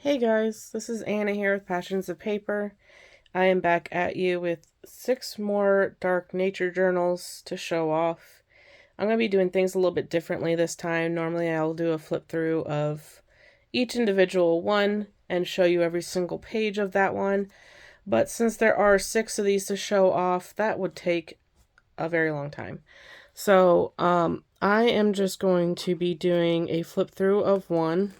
Hey guys, this is Anna here with Passions of Paper. I am back at you with 6 more dark nature journals to show off. I'm going to be doing things a little bit differently this time. Normally I'll do a flip through of each individual one and show you every single page of that one. But since there are 6 of these to show off, that would take a very long time. So I am just going to be doing a flip through of one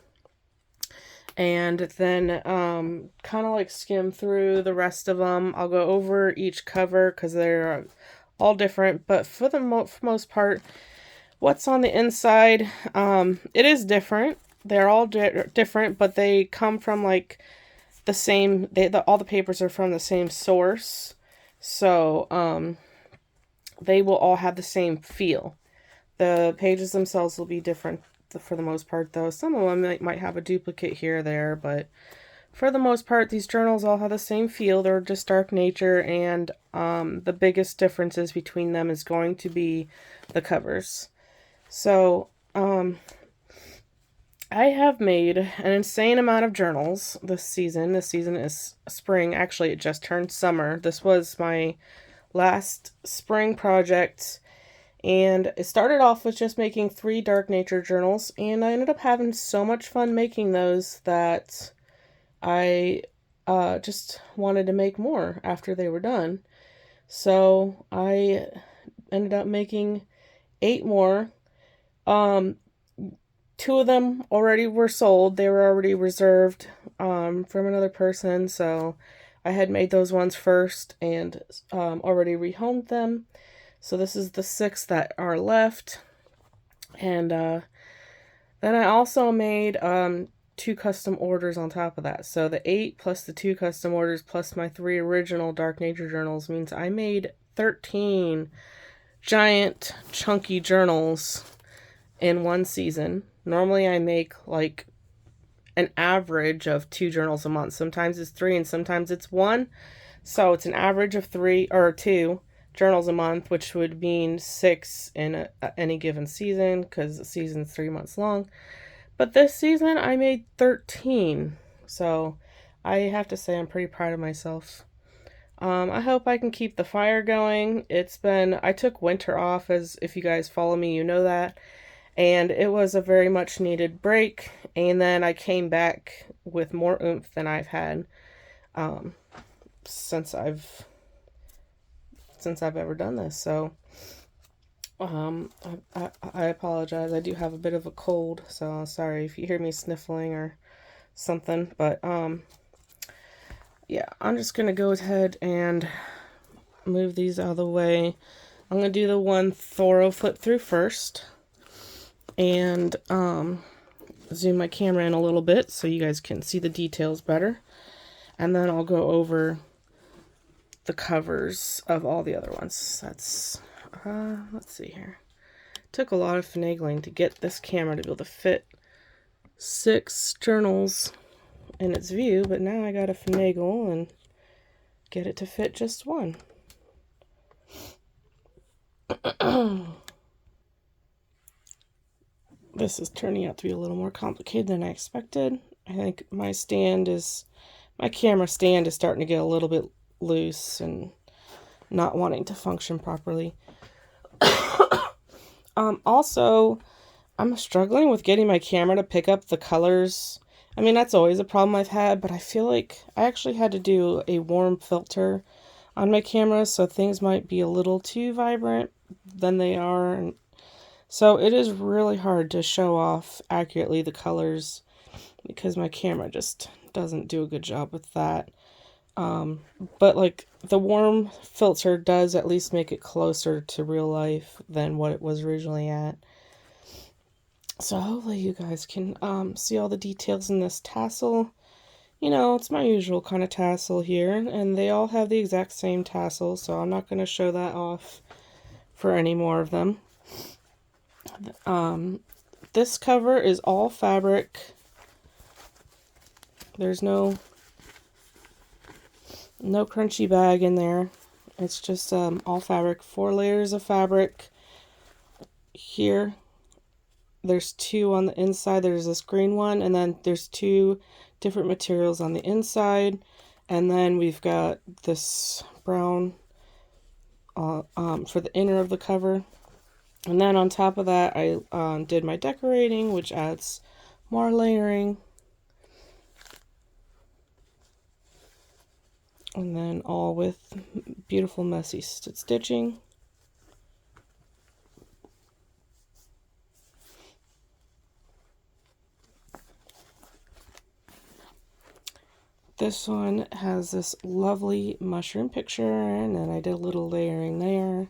and then kind of like skim through the rest of them. I'll go over each cover because they're all different, but for the most part, what's on the inside, it is different. They're all different, but they come from like the same. All the papers are from the same source, so they will all have the same feel. The pages themselves will be different for the most part, though. Some of them might have a duplicate here or there, but for the most part, these journals all have the same feel. They're just dark nature, and the biggest differences between them is going to be the covers. So, I have made an insane amount of journals this season. This season is spring. Actually, it just turned summer. This was my last spring project. And it started off with just making 3 dark nature journals, and I ended up having so much fun making those that I just wanted to make more after they were done. So I ended up making 8 more. 2 of them already were sold. They were already reserved from another person, so I had made those ones first and already rehomed them. So this is the 6 that are left. And then I also made 2 custom orders on top of that. So the 8 plus the 2 custom orders plus my 3 original Dark Nature journals means I made 13 giant chunky journals in one season. Normally I make like an average of 2 journals a month. Sometimes it's 3 and sometimes it's 1. So it's an average of 3 or 2 journals a month, which would mean 6 in any given season because the season's 3 months long. But this season I made 13, so I have to say I'm pretty proud of myself. I hope I can keep the fire going. I took winter off, as if you guys follow me, you know that, and it was a very much needed break, and then I came back with more oomph than I've had since I've ever done this. So I apologize. I do have a bit of a cold, so sorry if you hear me sniffling or something. But yeah, I'm just gonna go ahead and move these out of the way. I'm gonna do the one thorough flip through first, and zoom my camera in a little bit so you guys can see the details better, and then I'll go over the covers of all the other ones. That's let's see here. Took a lot of finagling to get this camera to be able to fit 6 journals in its view, but now I gotta finagle and get it to fit just one. This is turning out to be a little more complicated than I expected. I think my camera stand is starting to get a little bit loose and not wanting to function properly. Also, I'm struggling with getting my camera to pick up the colors. I mean, that's always a problem I've had, but I feel like I actually had to do a warm filter on my camera, so things might be a little too vibrant than they are. And so it is really hard to show off accurately the colors because my camera just doesn't do a good job with that. But like the warm filter does at least make it closer to real life than what it was originally at. So hopefully you guys can see all the details in this tassel. You know, it's my usual kind of tassel here, and they all have the exact same tassel, so I'm not going to show that off for any more of them. This cover is all fabric. There's no crunchy bag in there. It's just all fabric. 4 layers of fabric here there's two on the inside. There's this green one, and then there's two different materials on the inside. And then we've got this brown for the inner of the cover. And then on top of that, I did my decorating, which adds more layering. And then all with beautiful messy stitching. This one has this lovely mushroom picture, and then I did a little layering there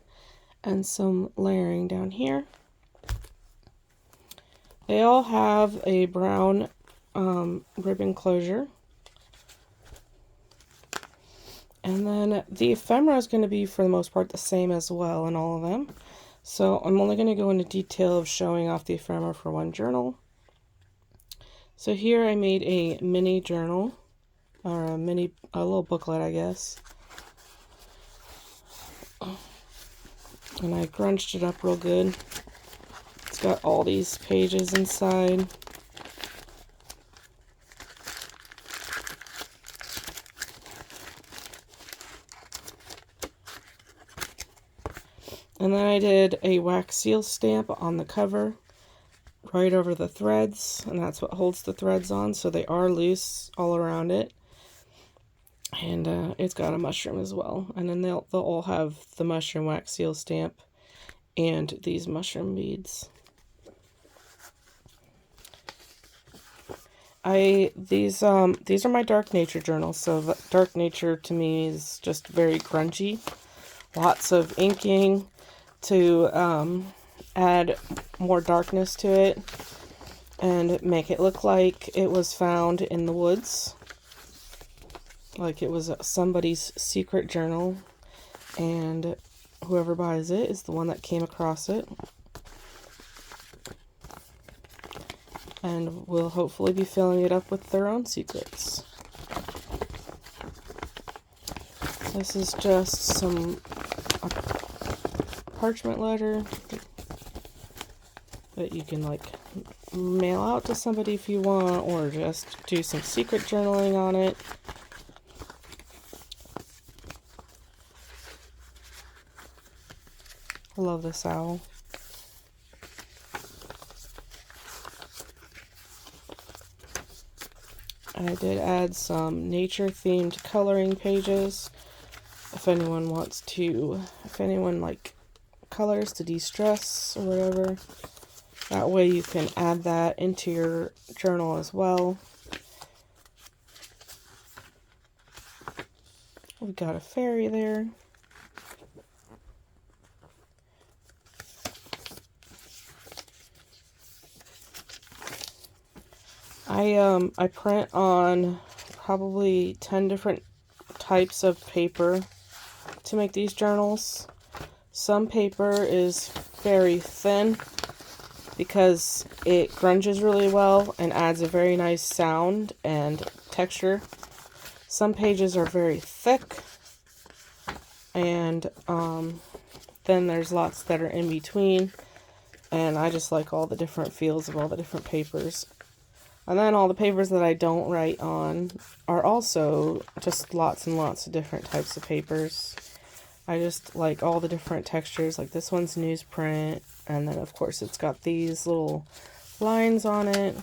and some layering down here. They all have a brown ribbon closure. And then the ephemera is going to be, for the most part, the same as well in all of them. So I'm only going to go into detail of showing off the ephemera for one journal. So here I made a mini journal, or a little booklet, I guess. And I grunched it up real good. It's got all these pages inside. And then I did a wax seal stamp on the cover right over the threads, and that's what holds the threads on, so they are loose all around it. And it's got a mushroom as well. And then they'll all have the mushroom wax seal stamp and these mushroom beads. These are my dark nature journals. So the dark nature to me is just very grungy. Lots of inking to add more darkness to it and make it look like it was found in the woods, like it was somebody's secret journal, and whoever buys it is the one that came across it and will hopefully be filling it up with their own secrets. This is just some parchment letter that you can like mail out to somebody if you want, or just do some secret journaling on it. I love this owl. I did add some nature themed coloring pages if anyone wants to, if anyone like colors to de-stress or whatever. That way you can add that into your journal as well. We've got a fairy there. I print on probably 10 different types of paper to make these journals. Some paper is very thin because it grunges really well and adds a very nice sound and texture. Some pages are very thick, and then there's lots that are in between, and I just like all the different feels of all the different papers. And then all the papers that I don't write on are also just lots and lots of different types of papers. I just like all the different textures. Like this one's newsprint, and then of course it's got these little lines on it.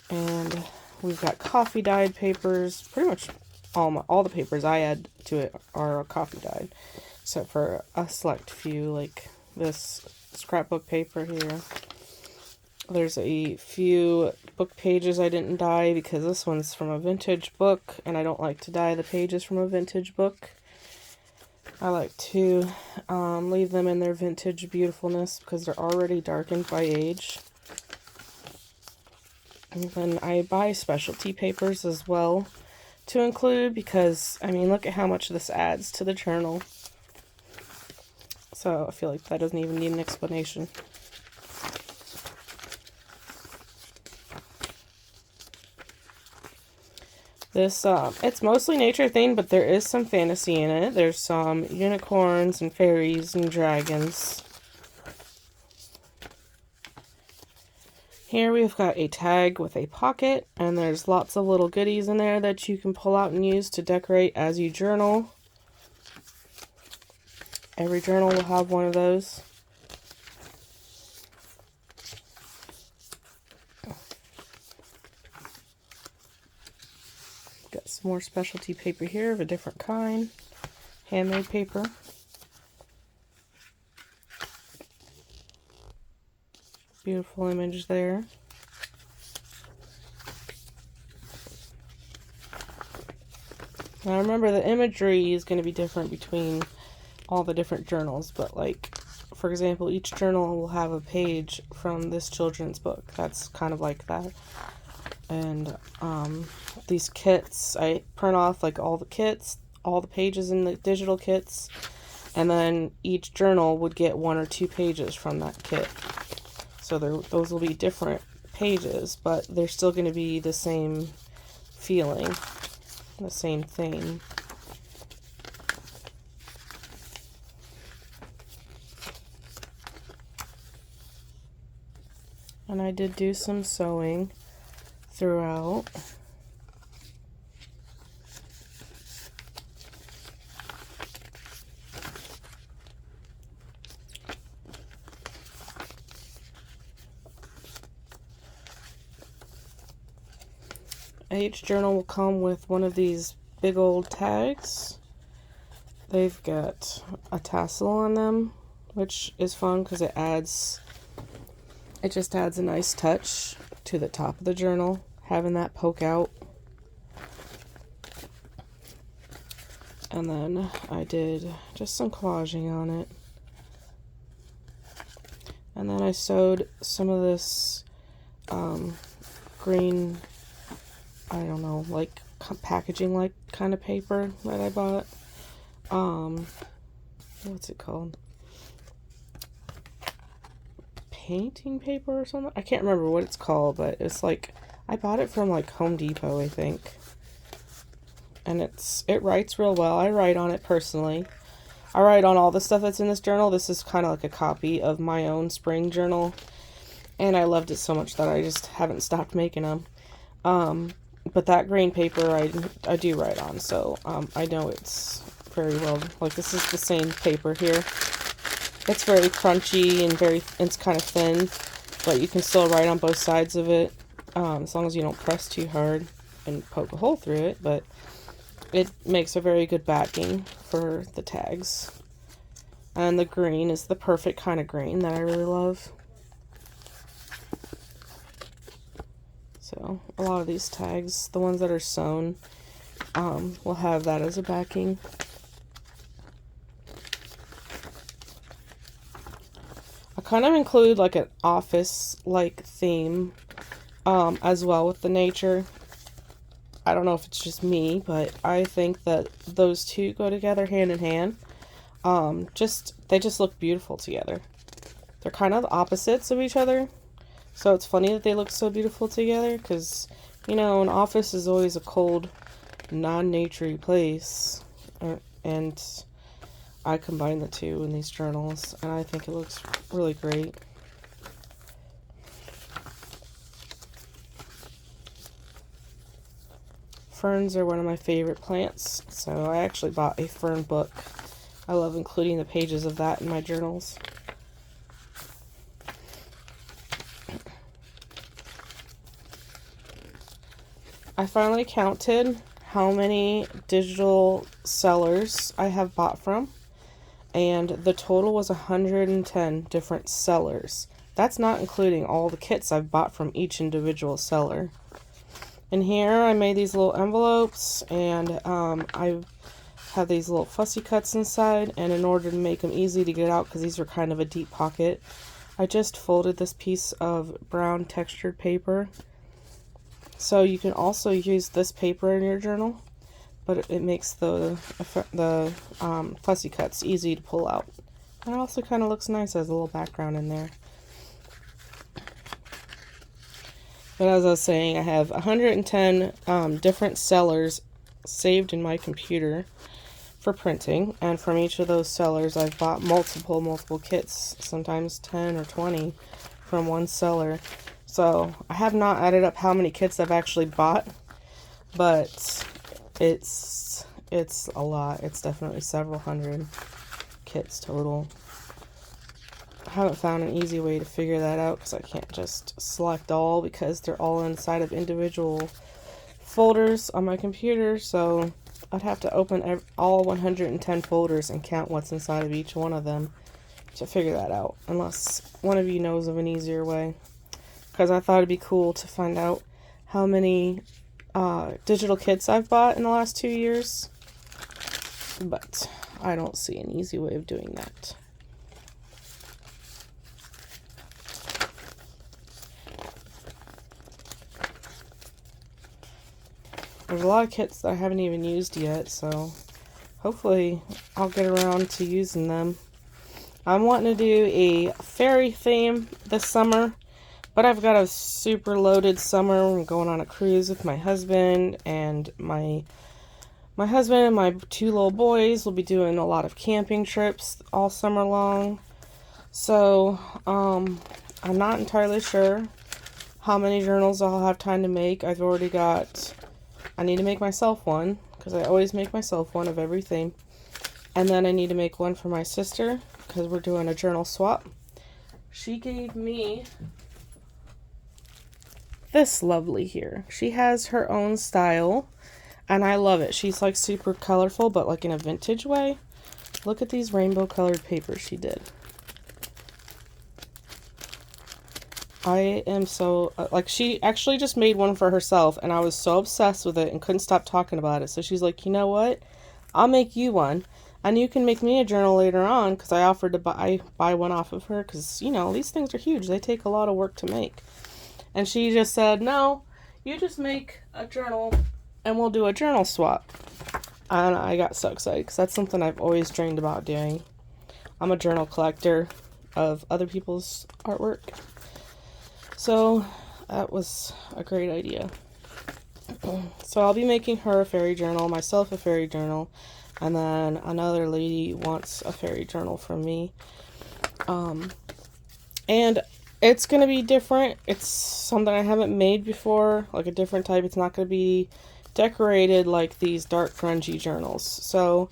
And we've got coffee dyed papers. Pretty much all the papers I add to it are coffee dyed, except for a select few, like this scrapbook paper here. There's a few book pages I didn't dye because this one's from a vintage book, and I don't like to dye the pages from a vintage book. I like to leave them in their vintage beautifulness because they're already darkened by age. And then I buy specialty papers as well to include because, I mean, look at how much this adds to the journal. So I feel like that doesn't even need an explanation. This, it's mostly nature themed, but there is some fantasy in it. There's some unicorns and fairies and dragons. Here we've got a tag with a pocket, and there's lots of little goodies in there that you can pull out and use to decorate as you journal. Every journal will have one of those. Got some more specialty paper here of a different kind. Handmade paper. Beautiful image there. Now remember, the imagery is going to be different between all the different journals, but like, for example, each journal will have a page from this children's book. That's kind of like that. And these kits, I print off like all the kits, all the pages in the digital kits, and then each journal would get 1 or 2 pages from that kit. So those will be different pages, but they're still going to be the same feeling, the same thing. And I did do some sewing throughout. Each journal will come with one of these big old tags. They've got a tassel on them, which is fun because it just adds a nice touch to the top of the journal, having that poke out. And then I did just some collaging on it. And then I sewed some of this green, I don't know, like packaging like kind of paper that I bought. What's it called? Painting paper or something? I can't remember what it's called, but it's like, I bought it from like Home Depot, I think. And it writes real well. I write on it personally. I write on all the stuff that's in this journal. This is kind of like a copy of my own spring journal. And I loved it so much that I just haven't stopped making them. But that green paper I do write on, so I know it's very well. Like, this is the same paper here. It's very crunchy and it's kind of thin, but you can still write on both sides of it, as long as you don't press too hard and poke a hole through it. But it makes a very good backing for the tags. And the green is the perfect kind of green that I really love. So a lot of these tags, the ones that are sewn, will have that as a backing. I kind of include like an office-like theme as well with the nature. I don't know if it's just me, but I think that those two go together hand in hand. They just look beautiful together. They're kind of opposites of each other. So it's funny that they look so beautiful together, because, you know, an office is always a cold, non-naturey place. And I combine the two in these journals, and I think it looks really great. Ferns are one of my favorite plants, so I actually bought a fern book. I love including the pages of that in my journals. I finally counted how many digital sellers I have bought from, and the total was 110 different sellers. That's not including all the kits I've bought from each individual seller. And here I made these little envelopes, and I have these little fussy cuts inside, and in order to make them easy to get out, because these are kind of a deep pocket, I just folded this piece of brown textured paper. So you can also use this paper in your journal, but it makes the fussy cuts easy to pull out. And it also kind of looks nice as a little background in there. But as I was saying, I have 110 different sellers saved in my computer for printing, and from each of those sellers I've bought multiple kits, sometimes 10 or 20 from one seller. So I have not added up how many kits I've actually bought, but it's a lot. It's definitely several hundred kits total. I haven't found an easy way to figure that out because I can't just select all because they're all inside of individual folders on my computer. So I'd have to open all 110 folders and count what's inside of each one of them to figure that out, unless one of you knows of an easier way. Because I thought it'd be cool to find out how many digital kits I've bought in the last 2 years, but I don't see an easy way of doing that. There's a lot of kits that I haven't even used yet, so hopefully I'll get around to using them. I'm wanting to do a fairy theme this summer, but I've got a super loaded summer. I'm going on a cruise with my husband, and my husband and my 2 little boys will be doing a lot of camping trips all summer long. So I'm not entirely sure how many journals I'll have time to make. I need to make myself one, because I always make myself one of every theme. And then I need to make one for my sister, because we're doing a journal swap. She gave me this lovely here. She has her own style, and I love it. She's like super colorful, but like in a vintage way. Look at these rainbow colored papers she did. I am so, like, she actually just made one for herself, and I was so obsessed with it and couldn't stop talking about it. So she's like, you know what? I'll make you one, and you can make me a journal later on, because I offered to buy one off of her, because, you know, these things are huge. They take a lot of work to make. And she just said, no, you just make a journal, and we'll do a journal swap. And I got so excited, because that's something I've always dreamed about doing. I'm a journal collector of other people's artwork. So that was a great idea. So I'll be making her a fairy journal, myself a fairy journal, and then another lady wants a fairy journal from me. And it's going to be different. It's something I haven't made before, like a different type. It's not going to be decorated like these dark grungy journals. So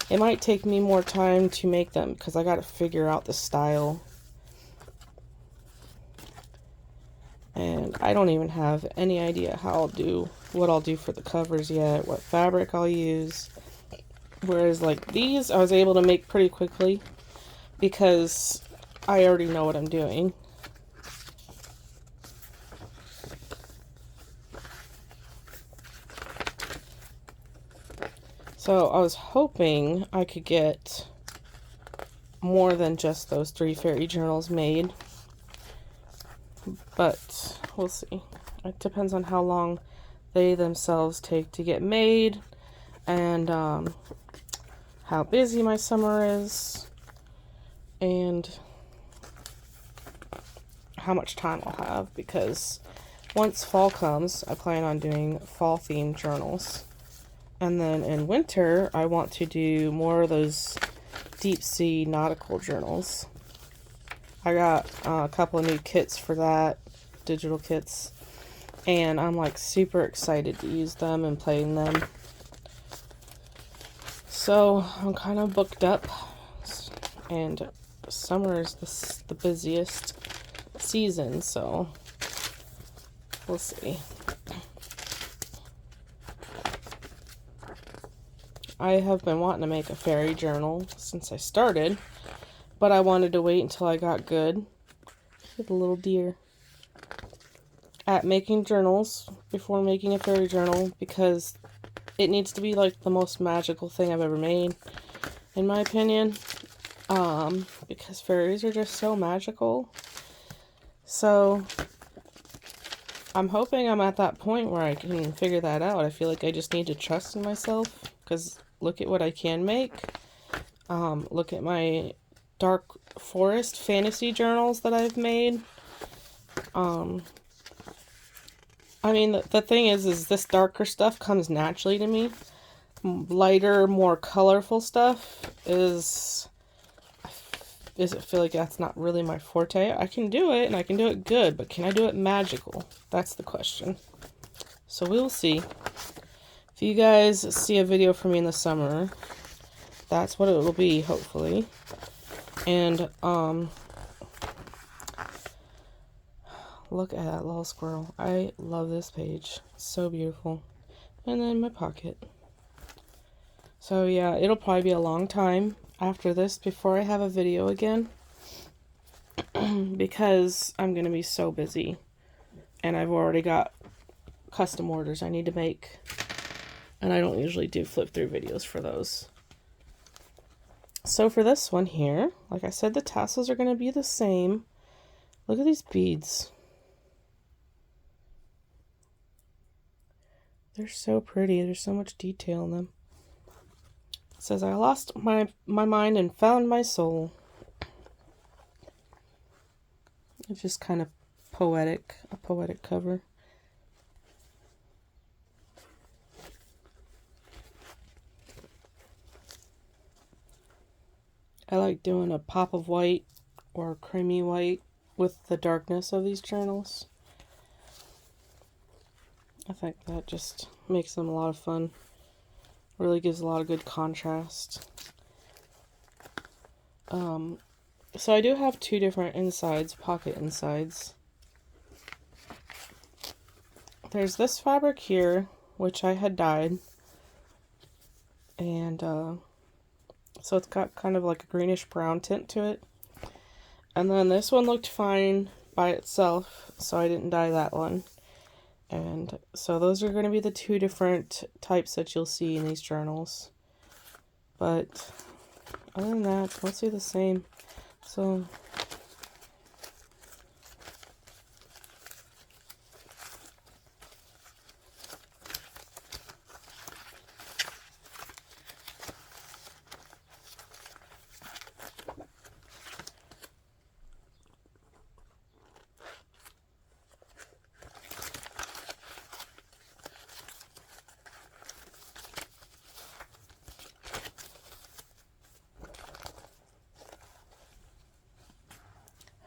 it might take me more time to make them, because I got to figure out the style. And I don't even have any idea what I'll do for the covers yet, what fabric I'll use. Whereas like these, I was able to make pretty quickly because I already know what I'm doing. So I was hoping I could get more than just those 3 fairy journals made. But we'll see. It depends on how long they themselves take to get made, and how busy my summer is, and how much time I'll have, because once fall comes, I plan on doing fall themed journals. And then in winter, I want to do more of those deep sea nautical journals. I got a couple of new kits for that, digital kits, and I'm like super excited to use them and play in them. So I'm kind of booked up, and summer is the busiest season, so we'll see. I have been wanting to make a fairy journal since I started, but I wanted to wait until I got good with a little deer at making journals before making a fairy journal, because it needs to be like the most magical thing I've ever made, in my opinion, because fairies are just so magical. So I'm hoping I'm at that point where I can figure that out. I feel like I just need to trust in myself, because look at what I can make. Look at my dark forest fantasy journals that I've made. I mean, the thing is this darker stuff comes naturally to me. Lighter, more colorful stuff is it feel like that's not really my forte. I can do it, and I can do it good, but can I do it magical? That's the question. So we will see. If you guys see a video from me in the summer, that's what it will be, hopefully. And, look at that little squirrel. I love this page. It's so beautiful. And then my pocket. So yeah, it'll probably be a long time after this before I have a video again. Because I'm going to be so busy. And I've already got custom orders I need to make. And I don't usually do flip through videos for those. So for this one here, like I said, the tassels are going to be the same. Look at these beads. They're so pretty. There's so much detail in them. It says, I lost my mind and found my soul. It's just kind of poetic, a poetic cover. I like doing a pop of white or creamy white with the darkness of these journals. I think that just makes them a lot of fun. Really gives a lot of good contrast. So I do have two different insides, pocket insides. There's this fabric here, which I had dyed. And so it's got kind of like a greenish brown tint to it. And then this one looked fine by itself, so I didn't dye that one. And so those are going to be the two different types that you'll see in these journals. But other than that, it's mostly the same. So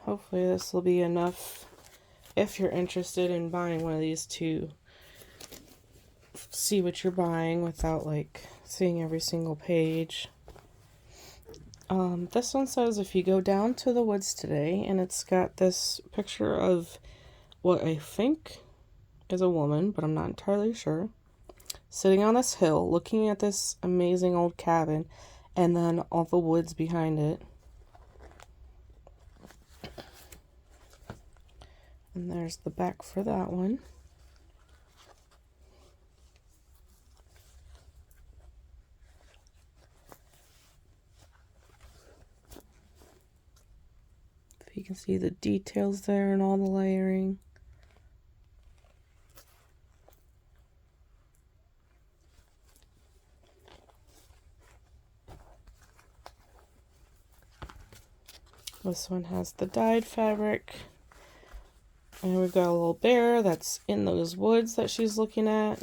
hopefully this will be enough if you're interested in buying one of these to see what you're buying without like seeing every single page. This one says, if you go down to the woods today, and it's got this picture of what I think is a woman, but I'm not entirely sure, sitting on this hill looking at this amazing old cabin and then all the woods behind it. And there's the back for that one. If you can see the details there and all the layering. This one has the dyed fabric. And we've got a little bear that's in those woods that she's looking at.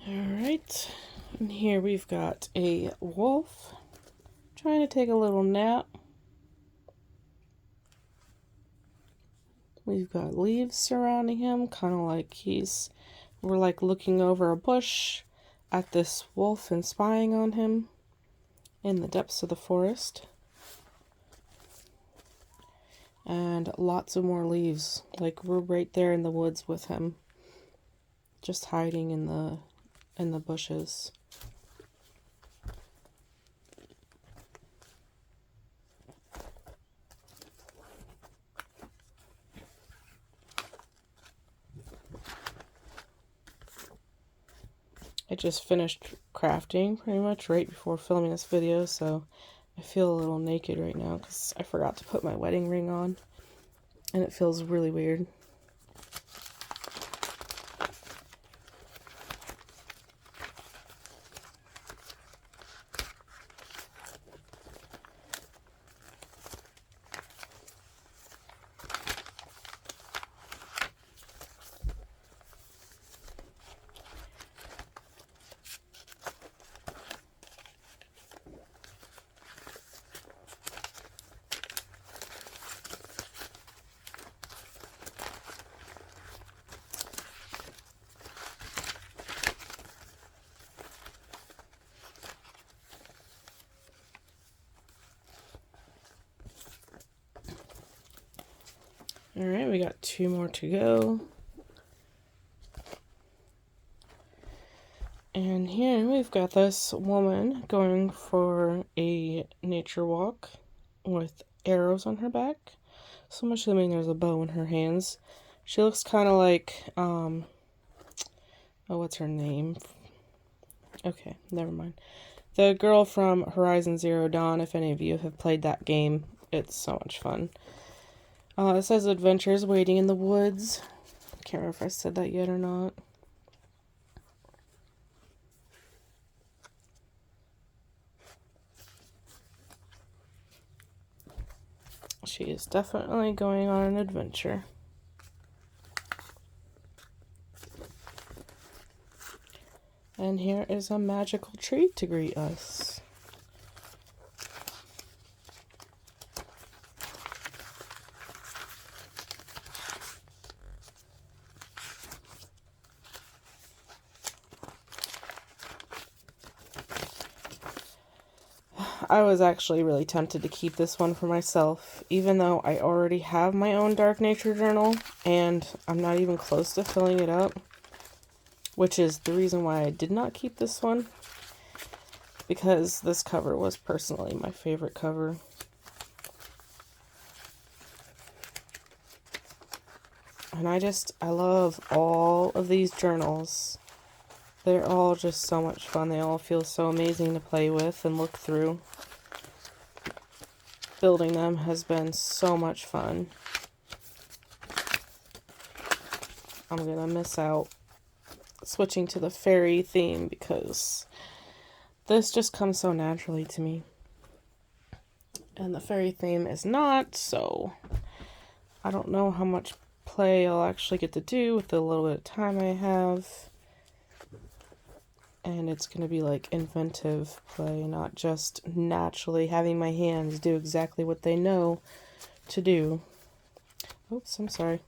Alright, and here we've got a wolf trying to take a little nap. We've got leaves surrounding him, kind of like we're like looking over a bush at this wolf and spying on him in the depths of the forest. And lots of more leaves, like we're right there in the woods with him, just hiding in the bushes. I just finished crafting pretty much right before filming this video, so I feel a little naked right now because I forgot to put my wedding ring on, and it feels really weird. Alright, we got 2 more to go. And here we've got this woman going for a nature walk with arrows on her back. So much assuming there's a bow in her hands. She looks kind of like, oh, what's her name? Okay, never mind. The girl from Horizon Zero Dawn, if any of you have played that game, it's so much fun. It says adventures waiting in the woods. Can't remember if I said that yet or not. She is definitely going on an adventure. And here is a magical tree to greet us. I was actually really tempted to keep this one for myself, even though I already have my own Dark Nature journal, and I'm not even close to filling it up, which is the reason why I did not keep this one, because this cover was personally my favorite cover. And I love all of these journals. They're all just so much fun. They all feel so amazing to play with and look through. Building them has been so much fun. I'm gonna miss out switching to the fairy theme because this just comes so naturally to me. And the fairy theme is not, so I don't know how much play I'll actually get to do with the little bit of time I have. And it's going to be like inventive play, not just naturally having my hands do exactly what they know to do. Oops, I'm sorry.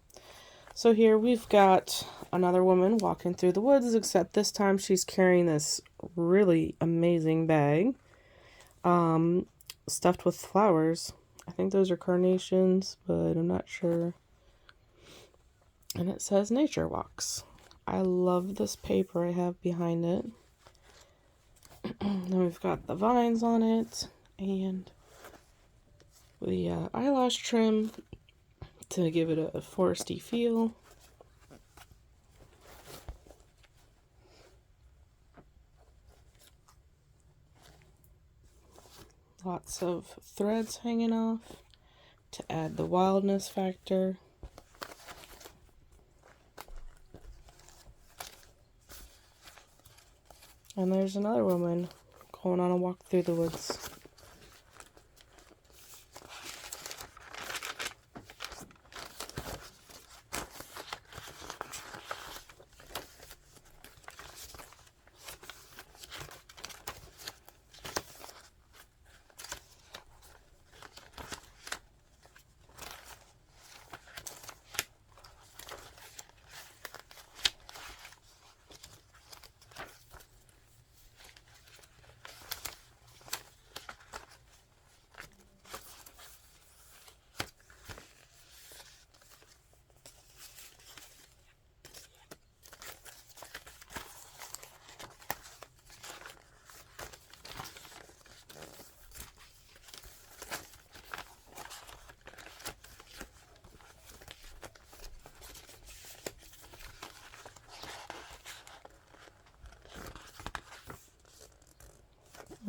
So here we've got another woman walking through the woods, except this time she's carrying this really amazing bag, stuffed with flowers. I think those are carnations, but I'm not sure. And it says Nature Walks. I love this paper I have behind it. Then we've got the vines on it and the eyelash trim to give it a foresty feel. Lots of threads hanging off to add the wildness factor. And there's another woman going on a walk through the woods.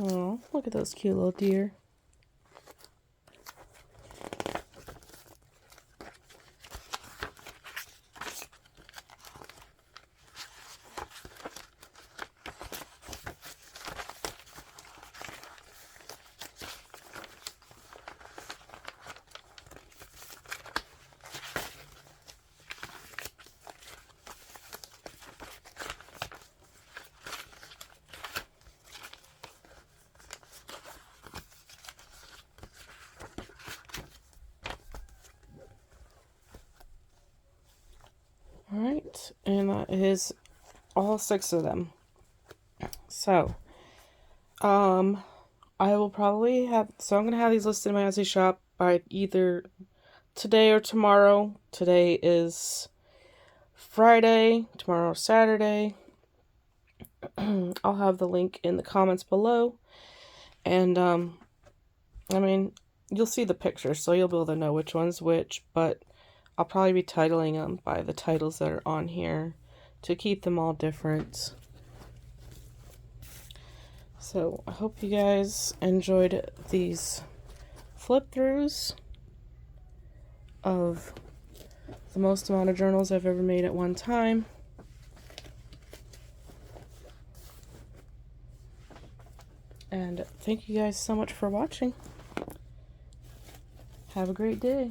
Oh, look at those cute little deer. Alright, and that is all 6 of them. So, I will probably have, so I'm going to have these listed in my Etsy shop by either today or tomorrow. Today is Friday, tomorrow Saturday. I'll have the link in the comments below. And, I mean, you'll see the pictures, so you'll be able to know which one's which, but I'll probably be titling them by the titles that are on here to keep them all different. So I hope you guys enjoyed these flip throughs of the most amount of journals I've ever made at one time. And thank you guys so much for watching. Have a great day.